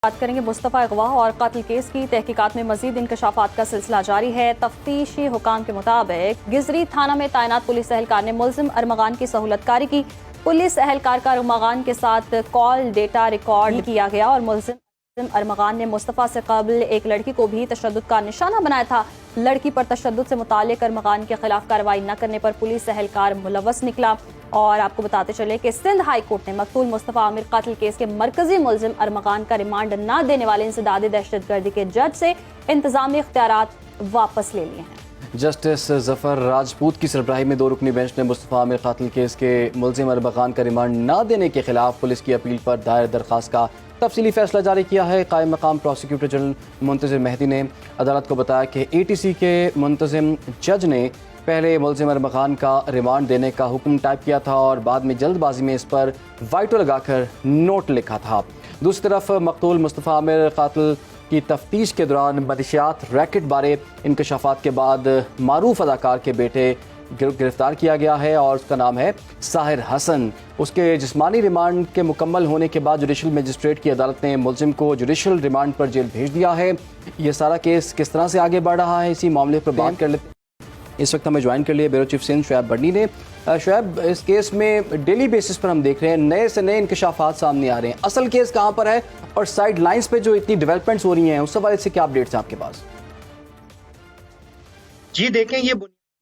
बात करेंगे मुस्तफ़ा अगवा और कत्ल केस की तहकीकात में मजीद इंकशाफात का सिलसिला जारी है। तफ्तीशी हुकाम के मुताबिक गिजरी थाना में तैनात पुलिस एहलकार ने मुल्जिम अरमगान की सहूलतकारी की। पुलिस एहलकार का अरमगान के साथ कॉल डेटा रिकॉर्ड किया गया और मुल्जिम अरमगान ने मुस्तफ़ा से कबल एक लड़की को भी तशद्दुद का निशाना बनाया था। लड़की पर तशद्दुद से मुतालिक अरमगान के खिलाफ कार्रवाई न करने पर पुलिस एहलकार मुलव्वस निकला। और आपको बताते चले कि सिंध हाई कोर्ट ने मकतूल मुस्तफ़ा आमिर कत्ल केस के मरकजी मुल्जिम अरमगान का रिमांड न देने वाले इंसदादी दहशतगर्दी के जज से इंतजामी इख्तियारात वापस ले लिए हैं। जस्टिस जफर राजपूत की सरबराही में 2 रुकनी बेंच ने मुस्तफ़ा आमिर कत्ल केस के मुल्जिम अरमगान का रिमांड न देने के खिलाफ पुलिस की अपील पर दायर दरख्वास्त का तफसीली फैसला जारी किया है। कायम मकाम प्रोसिक्यूटर जनरल मुंतज़िर मेहदी ने अदालत को बताया कि ATC के मुंतज़िम जज ने पहले मुल्जिम अरमगान का रिमांड देने का हुक्म टाइप किया था और बाद में जल्दबाजी में इस पर वाइटो लगाकर नोट लिखा था। दूसरी तरफ मकतूल मुस्तफ़ा आमिर कत्ल की तफ्तीश के दौरान मनशियात रैकेट बारे इंकशाफात के बाद मारूफ अदाकार के बेटे गिरफ्तार किया गया है और उसका नाम है साहिर हसन। उसके जिस्मानी रिमांड के मुकम्मल होने के बाद जुडिशल मजिस्ट्रेट की अदालत ने मुल्जिम को जुडिशल रिमांड पर जेल भेज दिया है। ये सारा केस किस तरह से आगे बढ़ रहा है, इसी मामले पर बात कर लेते हैं। इस वक्त हमें ज्वाइन कर लिया ब्यूरो चीफ सिंध शुएब बडनी ने। शुएब, इस केस में डेली बेसिस पर हम देख रहे हैं नए से नए इंकशाफात सामने आ रहे हैं। असल केस कहाँ पर है और साइड लाइंस पे जो इतनी डेवलपमेंट्स हो रही हैं उस हवाले से क्या अपडेट्स हैं आपके पास? जी देखें, ये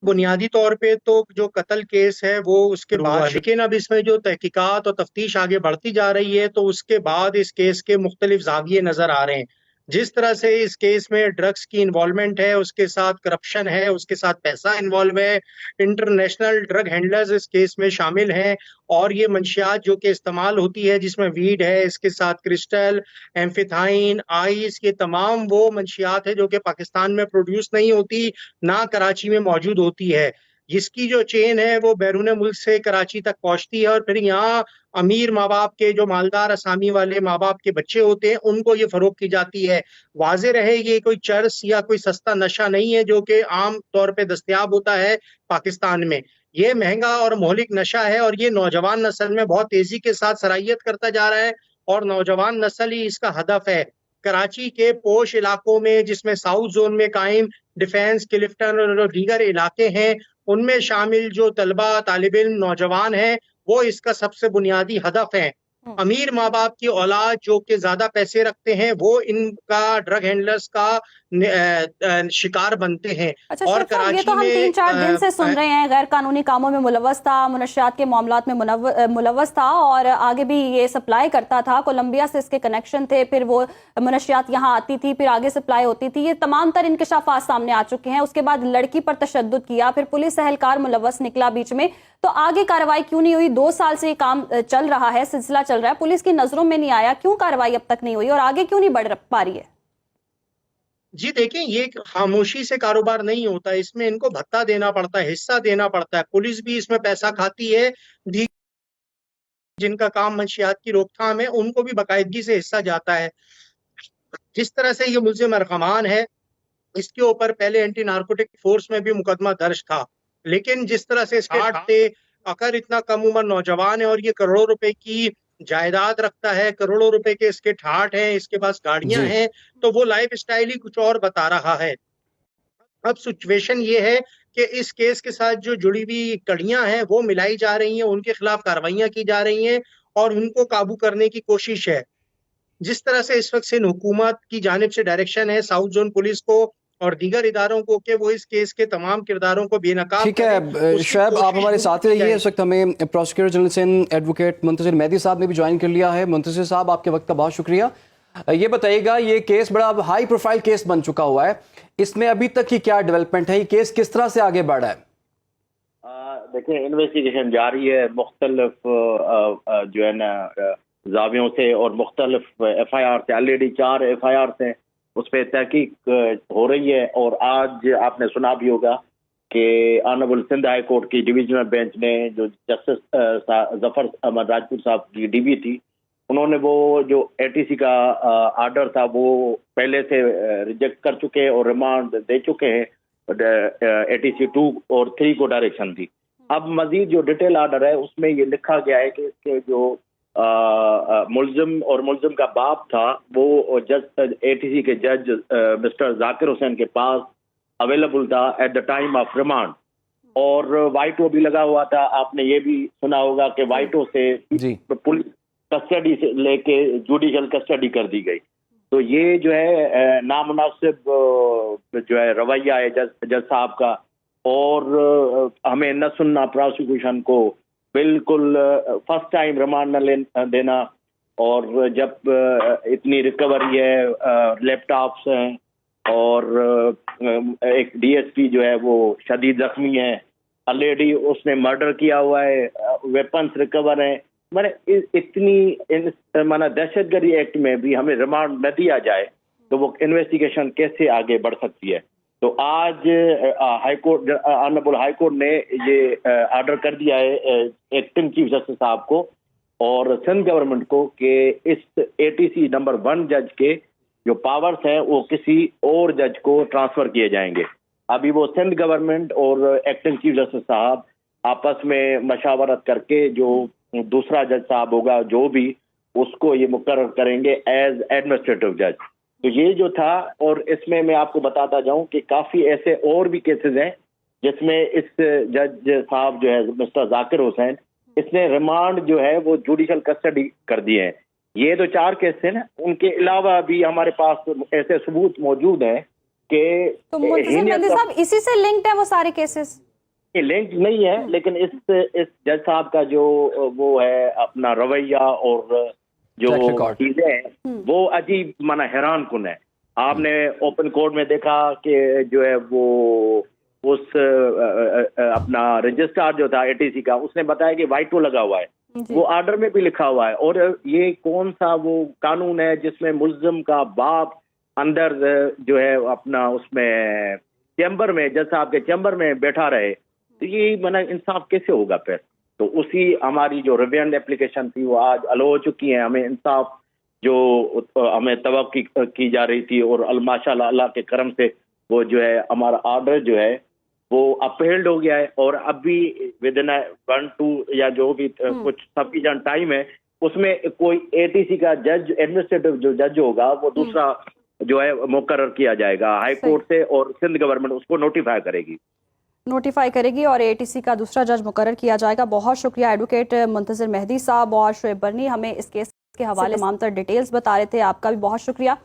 बुनियादी तौर पे तो जो कत्ल केस है वो उसके बाद, लेकिन अब इसमें जो तहकीकात और तफ्तीश आगे बढ़ती जा रही है तो उसके बाद इस केस के मुख्तलिफ जाविये नजर आ रहे हैं। जिस तरह से इस केस में ड्रग्स की इन्वॉल्वमेंट है, उसके साथ करप्शन है, उसके साथ पैसा इन्वॉल्व है, इंटरनेशनल ड्रग हैंडलर्स इस केस में शामिल हैं और ये मंशियात जो कि इस्तेमाल होती है जिसमें वीड है, इसके साथ क्रिस्टल, एम्फिथाइन, आइस, ये तमाम वो मंशियात है जो कि पाकिस्तान में प्रोड्यूस नहीं होती, ना कराची में मौजूद होती है। जिसकी जो चेन है वो बैरून मुल्क से कराची तक पहुंचती है और फिर यहाँ अमीर माँ बाप के, जो मालदार असामी वाले माँ बाप के बच्चे होते हैं, उनको ये फरोख्त की जाती है। वाज़े रहे ये कोई चरस या कोई सस्ता नशा नहीं है जो कि आम तौर पे दस्तयाब होता है पाकिस्तान में। ये महंगा और मोहलिक नशा है और ये नौजवान नस्ल में बहुत तेजी के साथ सराहियत करता जा रहा है और नौजवान नस्ल ही इसका हदफ है। कराची के पोश इलाकों में, जिसमें साउथ जोन में कायम डिफेंस, क्लिफ्टन और दीगर इलाके हैं, उनमें शामिल जो तलबा, तालिब इल्म, नौजवान हैं, वो इसका सबसे बुनियादी हदफ है। अमीर माँ बाप की औलाद जो कि ज्यादा पैसे रखते हैं वो इनका ड्रग हैंडलर्स का शिकार बनते हैं। अच्छा और शेख साहब, ये कराची तो हम में 3-4 दिन से सुन रहे हैं गैर कानूनी कामों में मुलव्वस था, मुनशियात के मामलात में मुलव्वस था और आगे भी ये सप्लाई करता था। कोलंबिया से इसके कनेक्शन थे, फिर वो मुनशियात यहाँ आती थी, फिर आगे सप्लाई होती थी। ये तमाम तर इंकशाफात सामने आ चुके हैं। उसके बाद लड़की पर तशद्दुद किया, फिर पुलिस एहलकार मुलव्वस निकला बीच में, तो आगे कार्रवाई क्यों नहीं हुई? 2 साल से ये काम चल रहा है, सिलसिला चल रहा है, पुलिस की नजरों में नहीं आया, क्यों कार्रवाई अब तक नहीं हुई और आगे क्यों नहीं बढ़ पा रही है? जी देखें, ये खामोशी से कारोबार नहीं होता, इसमें इनको भत्ता देना पड़ता है, हिस्सा देना पड़ता है। पुलिस भी इसमें पैसा खाती है। जिनका काम मंशियात की रोकथाम है उनको भी बाकायदगी से हिस्सा जाता है। जिस तरह से ये मुल्जिम अरकमान है, इसके ऊपर पहले एंटी नार्कोटिक फोर्स में भी मुकदमा दर्ज था, लेकिन जिस तरह से इसके थे, अगर इतना कम उम्र नौजवान है और ये करोड़ों रुपए की जायदाद रखता है, करोड़ों रुपए के इसके ठाठ हैं, इसके पास गाड़ियां हैं, तो वो लाइफ स्टाइल ही कुछ और बता रहा है। अब सिचुएशन ये है कि इस केस के साथ जो जुड़ी हुई कड़ियां हैं वो मिलाई जा रही हैं, उनके खिलाफ कार्रवाइयां की जा रही हैं और उनको काबू करने की कोशिश है। जिस तरह से इस वक्त सिंध हुकूमत की जानिब से डायरेक्शन है साउथ जोन पुलिस को और दीगर इदारों को कि वो इस केस के तमाम किरदारों को बेनकाब ठीक है शुएब, आप हमारे साथ रहिए। इस वक्त हमें prosecutor general Sindh advocate Muntazir Mehdi Sahab ने भी ज्वाइन कर लिया है। मुंतज़िर साहब, आपके वक्त का बहुत शुक्रिया। ये बताइएगा, ये केस बड़ा हाई प्रोफाइल केस बन चुका हुआ है, इसमें अभी तक की क्या डेवलपमेंट है? ये केस किस तरह से आगे बढ़ा है? देखिए, इन्वेस्टिगेशन जारी है मुख्तलिफ जो है ना जावियों से और मुख्तलिफ FIR से। ऑलरेडी 4 FIR हैं, उस पर तहकीक हो रही है। और आज आपने सुना भी होगा कि ऑनरेबल सिंध हाई कोर्ट की डिवीजनल बेंच ने जो जस्टिस जफर अहमद राजपूत साहब की DB थी, उन्होंने वो जो ATC का आर्डर था वो पहले से रिजेक्ट कर चुके हैं और रिमांड दे चुके हैं। ATC 2 और 3 को डायरेक्शन थी। अब मजीद जो डिटेल आर्डर है उसमें ये लिखा गया है कि इसके जो मुल्जिम और मुल्जिम का बाप था वो जज एटीसी के जज मिस्टर जाकिर हुसैन के पास अवेलेबल था at the time of remand, और वाइटो भी लगा हुआ था। आपने ये भी सुना होगा कि वाइटो से जी। पुलिस कस्टडी से लेके जुडिशल कस्टडी कर दी गई। तो ये जो है नामुनासिब जो है रवैया है जज साहब का, और हमें न सुनना प्रोसिक्यूशन को, बिल्कुल फर्स्ट टाइम रिमांड न देना, और जब इतनी रिकवरी है, लैपटॉप्स हैं, और एक डीएसपी जो है वो शदीद जख्मी है, ऑलरेडी उसने मर्डर किया हुआ है, वेपन्स रिकवर हैं। मैंने इतनी माना दहशतगर्दी एक्ट में भी हमें रिमांड न दिया जाए तो वो इन्वेस्टिगेशन कैसे आगे बढ़ सकती है। तो आज हाईकोर्ट, ऑनरेबल हाईकोर्ट ने ये ऑर्डर कर दिया है एक्टिंग चीफ जस्टिस साहब को और सिंध गवर्नमेंट को कि इस एटीसी नंबर 1 जज के जो पावर्स हैं वो किसी और जज को ट्रांसफर किए जाएंगे। अभी वो सिंध गवर्नमेंट और एक्टिंग चीफ जस्टिस साहब आपस में मशावरत करके जो दूसरा जज साहब होगा जो भी, उसको ये मुकर्रर करेंगे एज एडमिनिस्ट्रेटिव जज। तो ये जो था, और इसमें मैं आपको बताता जाऊं कि काफी ऐसे और भी केसेस हैं जिसमें इस जज साहब जो है मिस्टर जाकिर हुसैन, इसने रिमांड जो है वो जुडिशल कस्टडी कर दिए हैं। ये तो 4 केस है ना, उनके अलावा भी हमारे पास ऐसे सबूत मौजूद हैं कि तो मुंतज़िर मेहदी साहब इसी से लिंक्ड है वो सारे केसेस? ये लिंक नहीं है, लेकिन इस जज साहब का जो वो है अपना रवैया और जो चीजें हैं वो अजीब माना हैरान कुन है। आपने ओपन कोर्ट में देखा कि जो है वो उस अपना रजिस्ट्रार जो था एटीसी का, उसने बताया कि वाइटो लगा हुआ है, वो ऑर्डर में भी लिखा हुआ है। और ये कौन सा वो कानून है जिसमें मुल्जिम का बाप अंदर जो है अपना उसमें चैम्बर में, जज साहब के चैम्बर में बैठा रहे, तो ये माना इंसाफ कैसे होगा फिर? तो उसी हमारी जो रिवेंड एप्लीकेशन थी वो आज अलो हो चुकी है। हमें इंसाफ जो हमें तवक्की की जा रही थी, और माशाल्लाह अल्लाह के करम से वो जो है हमारा ऑर्डर जो है वो अपहेल्ड हो गया है, और अब भी विद इन 1-2 या जो भी कुछ सफिशिएंट टाइम है उसमें कोई एटीसी का जज, एडमिनिस्ट्रेटिव जो जज होगा वो दूसरा जो है मुकर्रर किया जाएगा हाई कोर्ट से, और सिंध गवर्नमेंट उसको नोटिफाई करेगी और एटीसी का दूसरा जज मुकर्रर किया जाएगा। बहुत शुक्रिया एडवोकेट मुंतज़िर मेहदी साहब और शोएब बरनी, हमें इस केस के हवाले तमाम तर डिटेल्स बता रहे थे। आपका भी बहुत शुक्रिया।